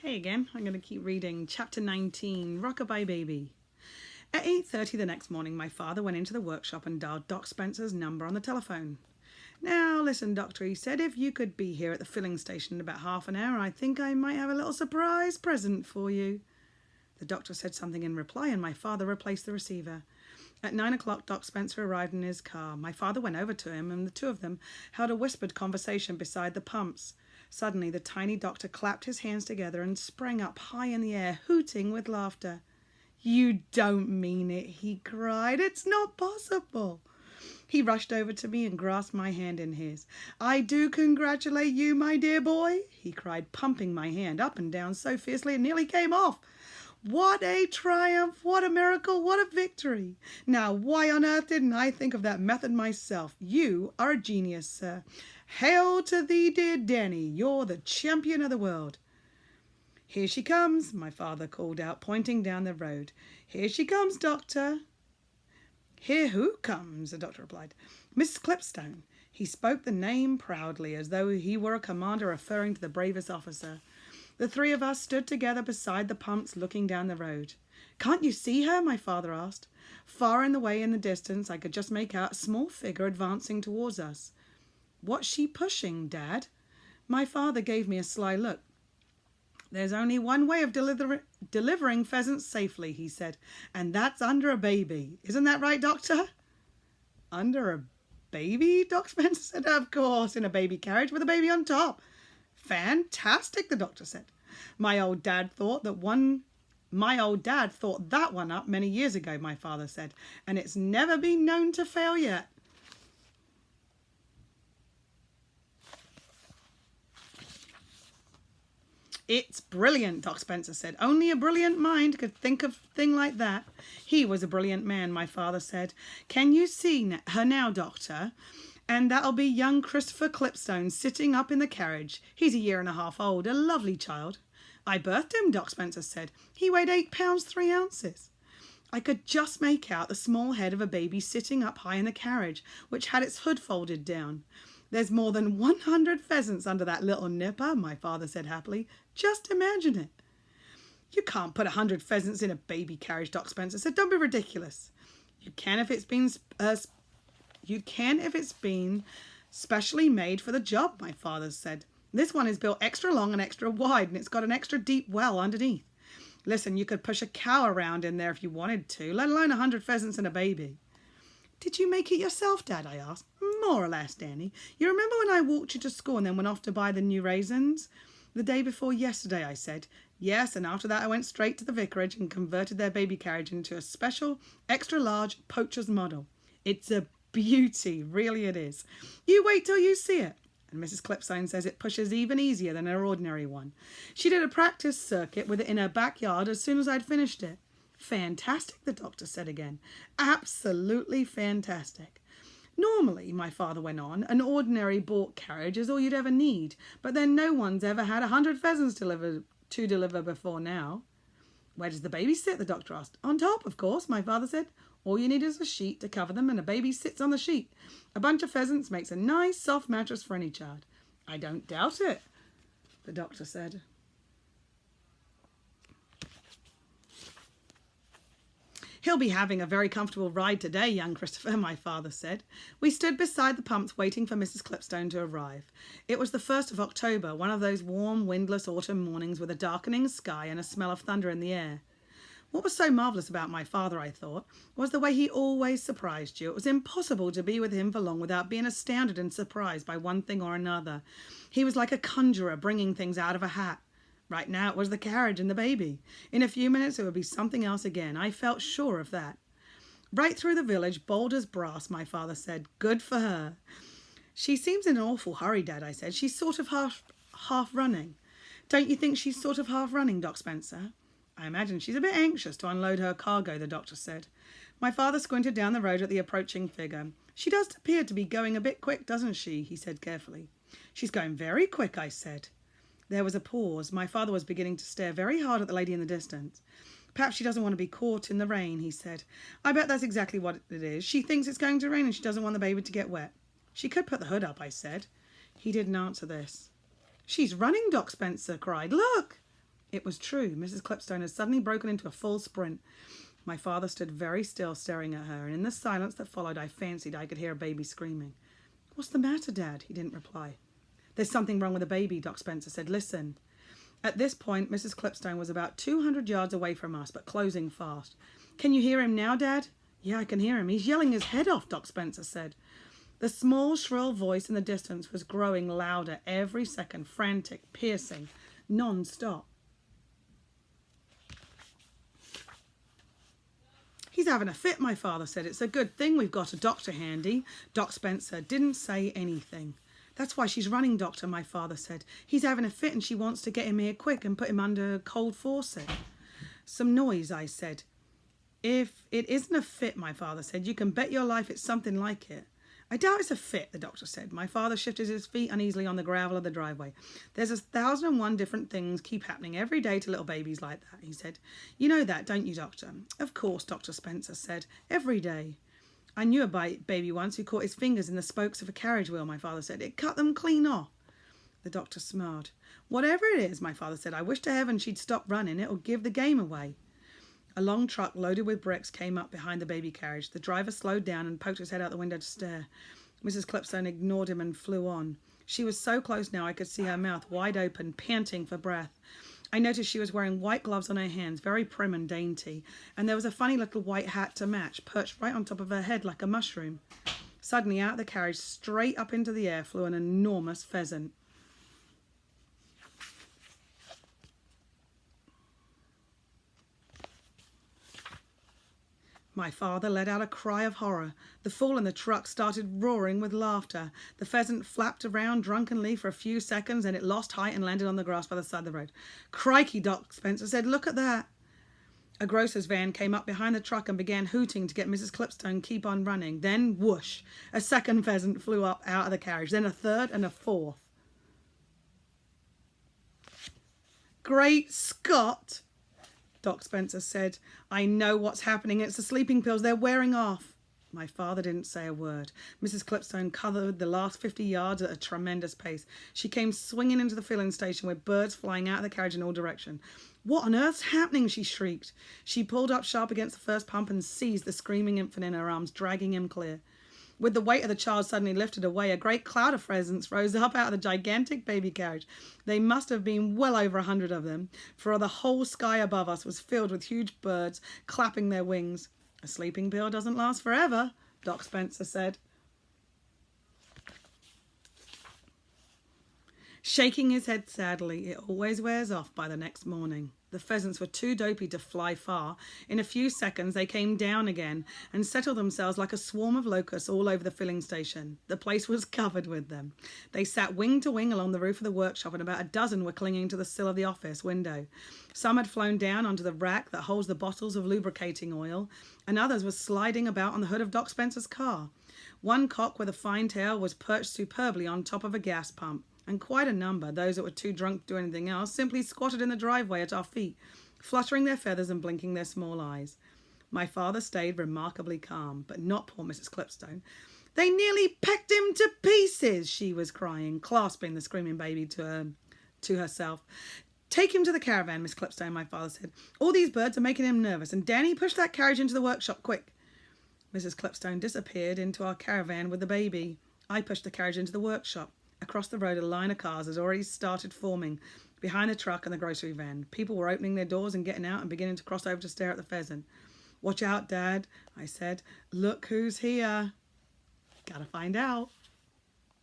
Hey again, I'm going to keep reading Chapter 19, Rockabye Baby. At 8:30 the next morning, my father went into the workshop and dialed Doc Spencer's number on the telephone. "Now, listen, Doctor," he said, "if you could be here at the filling station in about half an hour, I think I might have a little surprise present for you." The doctor said something in reply, and my father replaced the receiver. At 9 o'clock, Doc Spencer arrived in his car. My father went over to him, and the two of them held a whispered conversation beside the pumps. Suddenly, the tiny doctor clapped his hands together and sprang up high in the air, hooting with laughter. "You don't mean it," he cried. "It's not possible." He rushed over to me and grasped my hand in his. "I do congratulate you, my dear boy," he cried, pumping my hand up and down so fiercely it nearly came off. "What a triumph, what a miracle, what a victory. Now, why on earth didn't I think of that method myself? You are a genius, sir. Hail to thee, dear Danny. You're the champion of the world." "Here she comes," my father called out, pointing down the road. "Here she comes, Doctor." "Here who comes?" the doctor replied. "Mrs. Clipstone." He spoke the name proudly, as though he were a commander referring to the bravest officer. The three of us stood together beside the pumps looking down the road. "Can't you see her?" my father asked. Far and away in the distance I could just make out a small figure advancing towards us. "What's she pushing, Dad?" My father gave me a sly look. "There's only one way of delivering pheasants safely," he said, "and that's under a baby. Isn't that right, Doctor?" "Under a baby?" Doc Spencer said. "Of course, in a baby carriage with a baby on top." "Fantastic," the doctor said. My old dad thought that one up many years ago," my father said, "and it's never been known to fail yet." "It's brilliant," Doc Spencer said. "Only a brilliant mind could think of a thing like that." He was a brilliant man, my father said. "Can you see her now, Doctor? And that'll be young Christopher Clipstone sitting up in the carriage. He's a year and a half old, a lovely child." "I birthed him," Doc Spencer said. "He weighed 8 pounds 3 ounces." I could just make out the small head of a baby sitting up high in the carriage, which had its hood folded down. "There's more than 100 pheasants under that little nipper," my father said happily. "Just imagine it." "You can't put 100 pheasants in a baby carriage," Doc Spencer said. "Don't be ridiculous." You can if it's been specially made for the job," my father said. "This one is built extra long and extra wide, and it's got an extra deep well underneath. Listen, you could push a cow around in there if you wanted to, let alone 100 pheasants and a baby." "Did you make it yourself, Dad?" I asked. "More or less, Danny. You remember when I walked you to school and then went off to buy the new raisins?" "The day before yesterday," I said. "Yes, and after that I went straight to the vicarage and converted their baby carriage into a special extra large poacher's model. It's a beauty, really it is. You wait till you see it. And Mrs. Clipstone says it pushes even easier than her ordinary one. She did a practice circuit with it in her backyard as soon as I'd finished it." "Fantastic," the doctor said again. "Absolutely fantastic. Normally," my father went on, "an ordinary bought carriage is all you'd ever need, but then no one's ever had 100 pheasants to deliver before now." "Where does the baby sit?" the doctor asked. "On top, of course," my father said. "All you need is a sheet to cover them, and a baby sits on the sheet. A bunch of pheasants makes a nice soft mattress for any child." "I don't doubt it," the doctor said. "He'll be having a very comfortable ride today, young Christopher," my father said. We stood beside the pumps waiting for Mrs. Clipstone to arrive. It was the 1st of October, one of those warm, windless autumn mornings with a darkening sky and a smell of thunder in the air. What was so marvellous about my father, I thought, was the way he always surprised you. It was impossible to be with him for long without being astounded and surprised by one thing or another. He was like a conjurer bringing things out of a hat. Right now it was the carriage and the baby. In a few minutes it would be something else again. I felt sure of that. "Right through the village, bold as brass," my father said. "Good for her." "She seems in an awful hurry, Dad," I said. "She's sort of half running." "Don't you think she's sort of half running, Doc Spencer?" "I imagine she's a bit anxious to unload her cargo," the doctor said. My father squinted down the road at the approaching figure. "She does appear to be going a bit quick, doesn't she?" he said carefully. "She's going very quick," I said. There was a pause. My father was beginning to stare very hard at the lady in the distance. "Perhaps she doesn't want to be caught in the rain," he said. "I bet that's exactly what it is. She thinks it's going to rain and she doesn't want the baby to get wet." "She could put the hood up," I said. He didn't answer this. "She's running," Doc Spencer cried. "Look!" It was true. Mrs. Clipstone had suddenly broken into a full sprint. My father stood very still, staring at her, and in the silence that followed, I fancied I could hear a baby screaming. "What's the matter, Dad?" He didn't reply. "There's something wrong with the baby," Doc Spencer said. "Listen." At this point, Mrs. Clipstone was about 200 yards away from us, but closing fast. "Can you hear him now, Dad?" "Yeah, I can hear him. He's yelling his head off," Doc Spencer said. The small, shrill voice in the distance was growing louder every second, frantic, piercing, non-stop. "He's having a fit," my father said. "It's a good thing we've got a doctor handy." Doc Spencer didn't say anything. "That's why she's running, Doctor," my father said. "He's having a fit and she wants to get him here quick and put him under cold faucet." "Some noise," I said. "If it isn't a fit," my father said, "you can bet your life it's something like it." "I doubt it's a fit," the doctor said. My father shifted his feet uneasily on the gravel of the driveway. "There's 1,001 different things keep happening every day to little babies like that," he said. "You know that, don't you, Doctor?" "Of course," Dr. Spencer said. "Every day." "I knew a baby once who caught his fingers in the spokes of a carriage wheel," my father said. "It cut them clean off." The doctor smiled. "Whatever it is," my father said, "I wish to heaven she'd stop running. It'll give the game away." A long truck loaded with bricks came up behind the baby carriage. The driver slowed down and poked his head out the window to stare. Mrs. Clipstone ignored him and flew on. She was so close now I could see her mouth wide open, panting for breath. I noticed she was wearing white gloves on her hands, very prim and dainty, and there was a funny little white hat to match, perched right on top of her head like a mushroom. Suddenly, out of the carriage, straight up into the air, flew an enormous pheasant. My father let out a cry of horror. The fool in the truck started roaring with laughter. The pheasant flapped around drunkenly for a few seconds, and it lost height and landed on the grass by the side of the road. "Crikey," Doc Spencer said, "look at that." A grocer's van came up behind the truck and began hooting to get Mrs. Clipstone keep on running. Then, whoosh, a second pheasant flew up out of the carriage, then a third and a fourth. "Great Scott," Doc Spencer said. "I know what's happening. It's the sleeping pills. They're wearing off." My father didn't say a word. Mrs. Clipstone covered the last 50 yards at a tremendous pace. She came swinging into the filling station with birds flying out of the carriage in all directions. "What on earth's happening?" she shrieked. She pulled up sharp against the first pump and seized the screaming infant in her arms, dragging him clear. With the weight of the child suddenly lifted away, a great cloud of pheasants rose up out of the gigantic baby carriage. They must have been well over 100 of them, for the whole sky above us was filled with huge birds clapping their wings. "A sleeping pill doesn't last forever," Doc Spencer said. Shaking his head sadly, "It always wears off by the next morning." The pheasants were too dopey to fly far. In a few seconds they came down again and settled themselves like a swarm of locusts all over the filling station. The place was covered with them. They sat wing to wing along the roof of the workshop, and about a dozen were clinging to the sill of the office window. Some had flown down onto the rack that holds the bottles of lubricating oil, and others were sliding about on the hood of Doc Spencer's car. One cock with a fine tail was perched superbly on top of a gas pump. And quite a number, those that were too drunk to do anything else, simply squatted in the driveway at our feet, fluttering their feathers and blinking their small eyes. My father stayed remarkably calm, but not poor Mrs. Clipstone. "They nearly pecked him to pieces," she was crying, clasping the screaming baby to herself. "Take him to the caravan, Miss Clipstone," my father said. "All these birds are making him nervous. And Danny, push that carriage into the workshop, quick." Mrs. Clipstone disappeared into our caravan with the baby. I pushed the carriage into the workshop. Across the road, a line of cars had already started forming behind the truck and the grocery van. People were opening their doors and getting out and beginning to cross over to stare at the pheasant. "Watch out, Dad," I said. "Look who's here." Gotta find out.